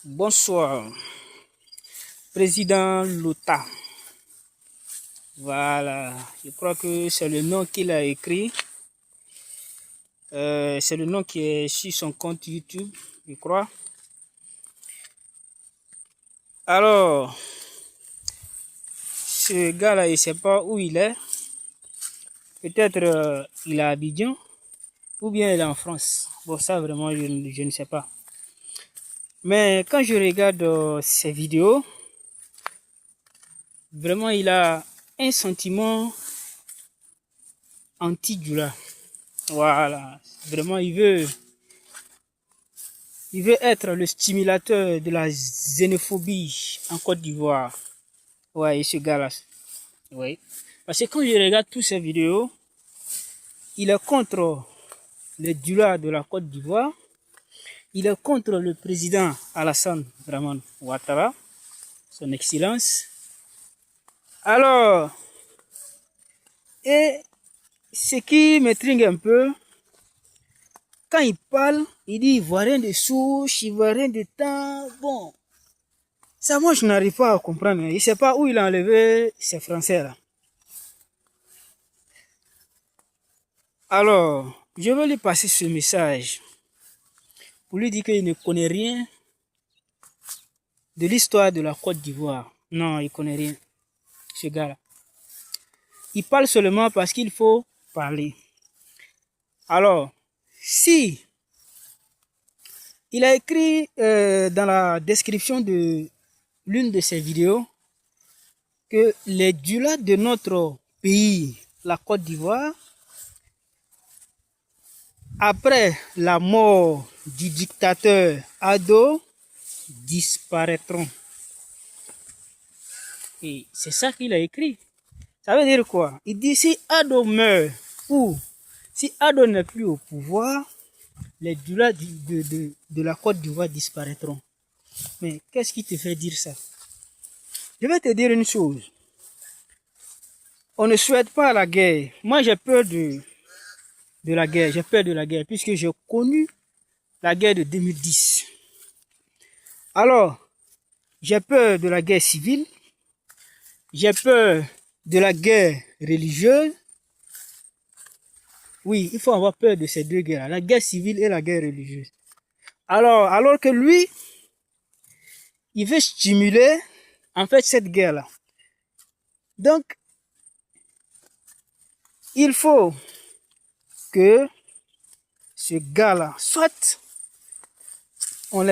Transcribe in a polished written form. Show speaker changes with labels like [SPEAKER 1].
[SPEAKER 1] Bonsoir, président Lota. Voilà, je crois que c'est le nom qu'il a écrit. C'est le nom qui est sur son compte YouTube, je crois. Alors, ce gars-là, il ne sait pas où il est. Peut-être il est à Abidjan ou bien il est en France. Bon, ça vraiment, je ne sais pas. Mais quand je regarde ses vidéos, vraiment, il a un sentiment anti-Djoula. Voilà, vraiment, il veut être le stimulateur de la xénophobie en Côte d'Ivoire. Ouais, ce gars-là. Oui. Parce que quand je regarde toutes ces vidéos, il est contre les Djoula de la Côte d'Ivoire. Il est contre le président Alassane Dramane Ouattara, son excellence. Alors, et ce qui m'intrigue un peu, quand il parle, il dit ivoirien de souche, ivoirien de temps. Bon, ça moi je n'arrive pas à comprendre. Il ne sait pas où il a enlevé ces Français là. Alors, je vais lui passer ce message pour lui dire qu'il ne connaît rien de l'histoire de la Côte d'Ivoire. Non, il ne connaît rien, ce gars-là. Il parle seulement parce qu'il faut parler. Alors, si il a écrit dans la description de l'une de ses vidéos que les Djoula de notre pays, la Côte d'Ivoire, après la mort du dictateur Ado, disparaîtront. Et c'est ça qu'il a écrit. Ça veut dire quoi? Il dit si Ado meurt ou si Ado n'est plus au pouvoir, les Djoula de la Côte d'Ivoire disparaîtront. Mais qu'est-ce qui te fait dire ça? Je vais te dire une chose. On ne souhaite pas la guerre. Moi, j'ai peur de la guerre. J'ai peur de la guerre puisque j'ai connu la guerre de 2010. Alors, j'ai peur de la guerre civile. J'ai peur de la guerre religieuse. Oui, il faut avoir peur de ces deux guerres, la guerre civile et la guerre religieuse. Alors que lui, il veut stimuler, en fait, cette guerre-là. Donc, il faut que ce gars-là, soit on